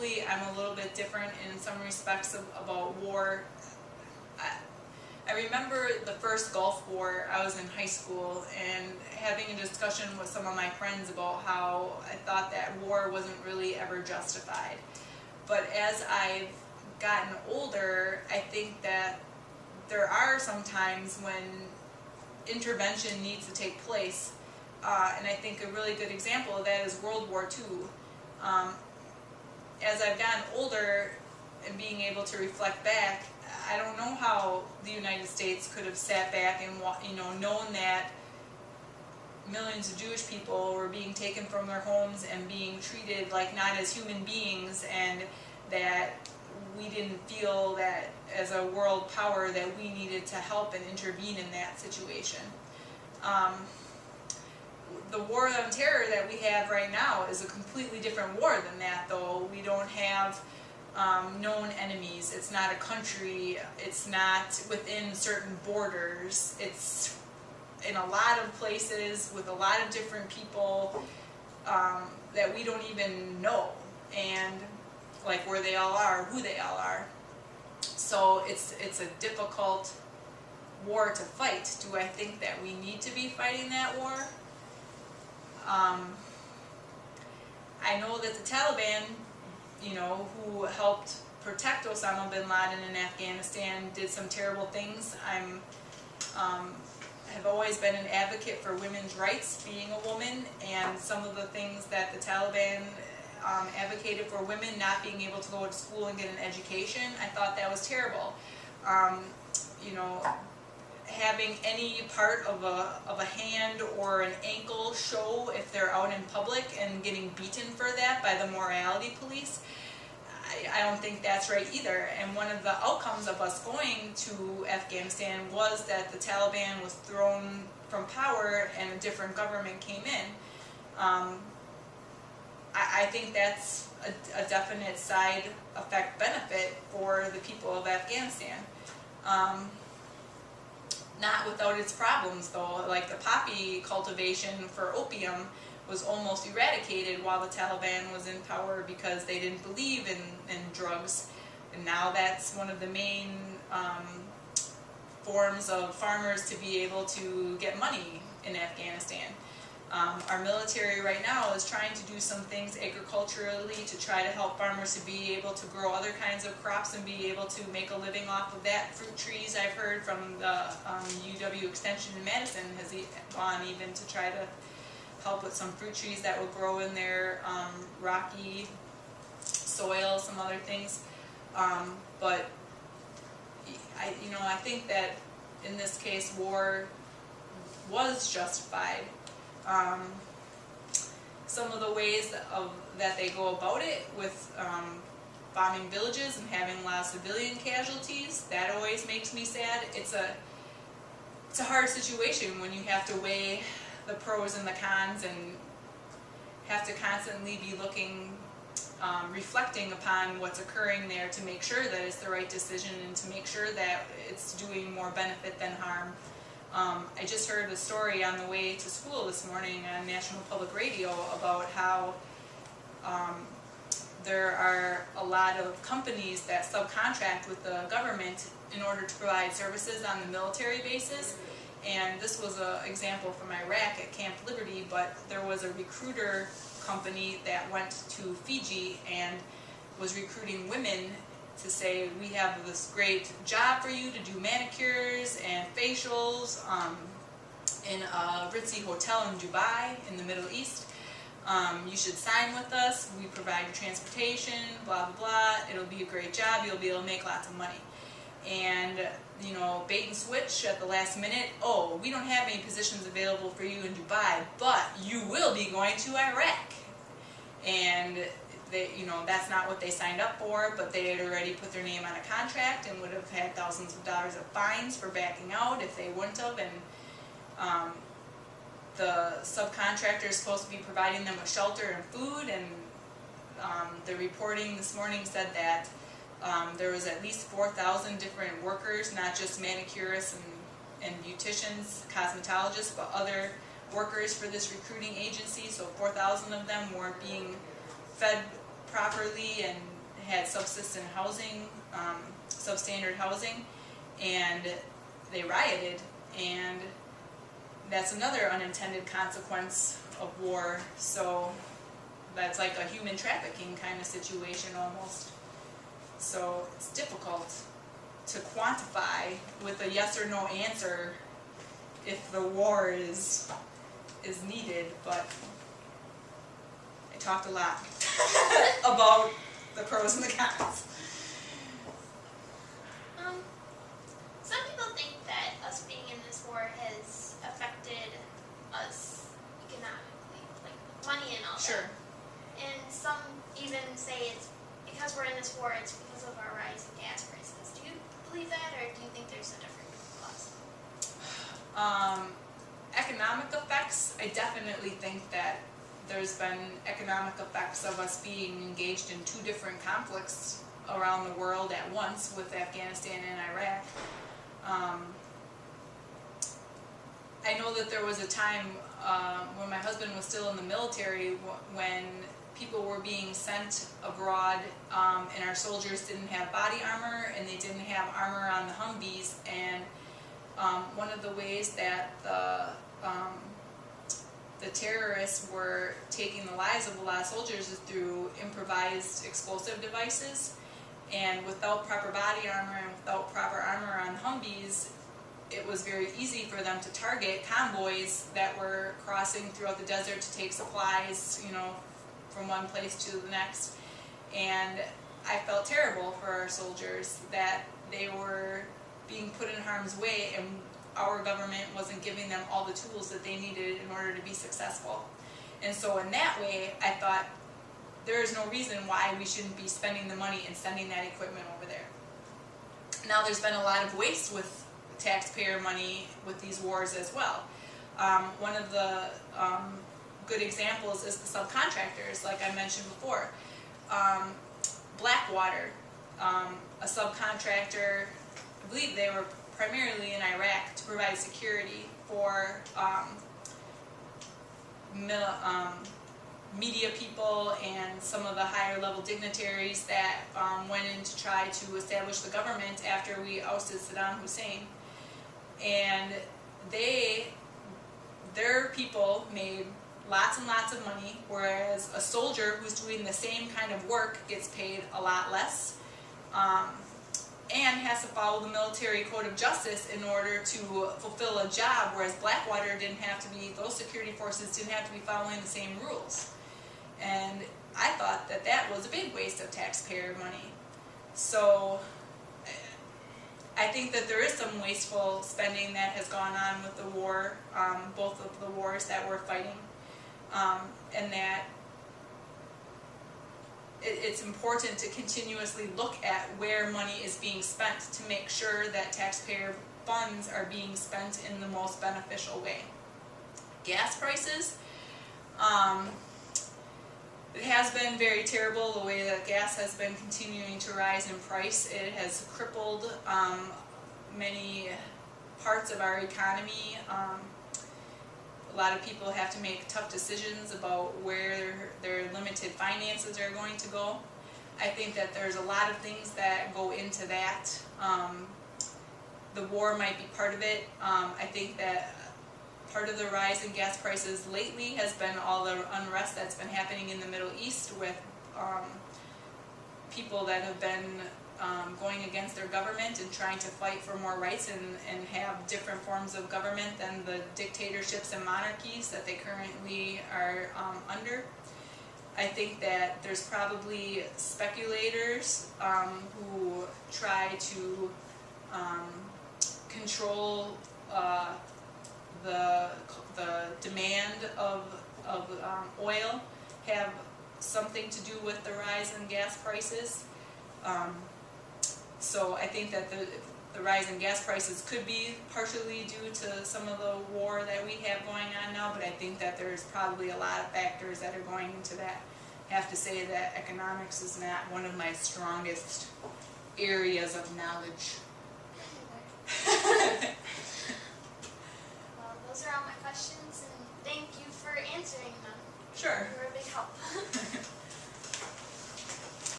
Probably I'm a little bit different in some respects about war. I remember the first Gulf War. I was in high school and having a discussion with some of my friends about how I thought that war wasn't really ever justified. But as I've gotten older, I think that there are some times when intervention needs to take place. And I think a really good example of that is World War II. As I've gotten older and being able to reflect back, I don't know how the United States could have sat back and known that millions of Jewish people were being taken from their homes and being treated like not as human beings, and that we didn't feel that as a world power that we needed to help and intervene in that situation. The war on terror that we have right now is a completely different war than that, though. We don't have known enemies. It's not a country. It's not within certain borders. It's in a lot of places with a lot of different people that we don't even know, and like where they all are, who they all are. So it's a difficult war to fight. Do I think that we need to be fighting that war? I know that the Taliban, who helped protect Osama bin Laden in Afghanistan, did some terrible things. Have always been an advocate for women's rights, being a woman, and some of the things that the Taliban advocated for women not being able to go to school and get an education, I thought that was terrible. Having any part of a hand or an ankle show if they're out in public and getting beaten for that by the morality police, I don't think that's right either. And one of the outcomes of us going to Afghanistan was that the Taliban was thrown from power and a different government came in. I think that's a definite side effect benefit for the people of Afghanistan. Not without its problems, though. Like the poppy cultivation for opium was almost eradicated while the Taliban was in power because they didn't believe in drugs. And now that's one of the main forms of farmers to be able to get money in Afghanistan. Our military right now is trying to do some things agriculturally to try to help farmers to be able to grow other kinds of crops and be able to make a living off of that. Fruit trees, I've heard from the UW Extension in Madison, has gone even to try to help with some fruit trees that will grow in their rocky soil, some other things. But I think that in this case war was justified. Some of the ways that they go about it with bombing villages and having a lot of civilian casualties, that always makes me sad. It's a hard situation when you have to weigh the pros and the cons and have to constantly be looking, reflecting upon what's occurring there to make sure that it's the right decision and to make sure that it's doing more benefit than harm. I just heard a story on the way to school this morning on National Public Radio about how there are a lot of companies that subcontract with the government in order to provide services on the military bases. And this was an example from Iraq at Camp Liberty, but there was a recruiter company that went to Fiji and was recruiting women to say, we have this great job for you to do manicures and facials in a ritzy hotel in Dubai in the Middle East. You should sign with us. We provide your transportation, blah, blah, blah. It'll be a great job. You'll be able to make lots of money. And, bait and switch at the last minute. Oh, we don't have any positions available for you in Dubai, but you will be going to Iraq. And they, that's not what they signed up for, but they had already put their name on a contract and would have had thousands of dollars of fines for backing out if they wouldn't have. And the subcontractor is supposed to be providing them with shelter and food, and the reporting this morning said that there was at least 4,000 different workers, not just manicurists and beauticians, cosmetologists, but other workers for this recruiting agency. So 4,000 of them weren't being fed properly and had subsistence housing, substandard housing, and they rioted, and that's another unintended consequence of war. So that's like a human trafficking kind of situation almost. So it's difficult to quantify with a yes or no answer if the war is needed, but I talked a lot about the pros and the cons. Some people think that us being in this war has affected us economically, like money and all Sure. that. And some even say it's because we're in this war, it's because of our rise in gas prices. Do you believe that, or do you think there's a different cause? Economic effects, I definitely think that there's been economic effects of us being engaged in two different conflicts around the world at once with Afghanistan and Iraq. I know that there was a time when my husband was still in the military when people were being sent abroad and our soldiers didn't have body armor and they didn't have armor on the Humvees, and one of the ways that the terrorists were taking the lives of a lot of soldiers is through improvised explosive devices. And without proper body armor and without proper armor on Humvees, it was very easy for them to target convoys that were crossing throughout the desert to take supplies, you know, from one place to the next. And I felt terrible for our soldiers that they were being put in harm's way and our government wasn't giving them all the tools that they needed in order to be successful. And so in that way, I thought, there is no reason why we shouldn't be spending the money and sending that equipment over there. Now there's been a lot of waste with taxpayer money with these wars as well. One of the good examples is the subcontractors, like I mentioned before. Blackwater, a subcontractor, I believe they were primarily in Iraq to provide security for media people and some of the higher level dignitaries that went in to try to establish the government after we ousted Saddam Hussein. And their people made lots and lots of money, whereas a soldier who's doing the same kind of work gets paid a lot less and has to follow the military code of justice in order to fulfill a job, whereas Blackwater didn't have to be, those security forces didn't have to be following the same rules. And I thought that that was a big waste of taxpayer money. So I think that there is some wasteful spending that has gone on with the war, both of the wars that we're fighting, and that it's important to continuously look at where money is being spent to make sure that taxpayer funds are being spent in the most beneficial way. Gas prices, it has been very terrible the way that gas has been continuing to rise in price. It has crippled many parts of our economy. A lot of people have to make tough decisions about where their limited finances are going to go. I think that there's a lot of things that go into that. The war might be part of it. I think that part of the rise in gas prices lately has been all the unrest that's been happening in the Middle East with people that have been going against their government and trying to fight for more rights and have different forms of government than the dictatorships and monarchies that they currently are under. I think that there's probably speculators who try to control the demand of oil, have something to do with the rise in gas prices. So I think that the rise in gas prices could be partially due to some of the war that we have going on now, but I think that there's probably a lot of factors that are going into that. I have to say that economics is not one of my strongest areas of knowledge. Well, those are all my questions, and thank you for answering them. Sure. You were a big help.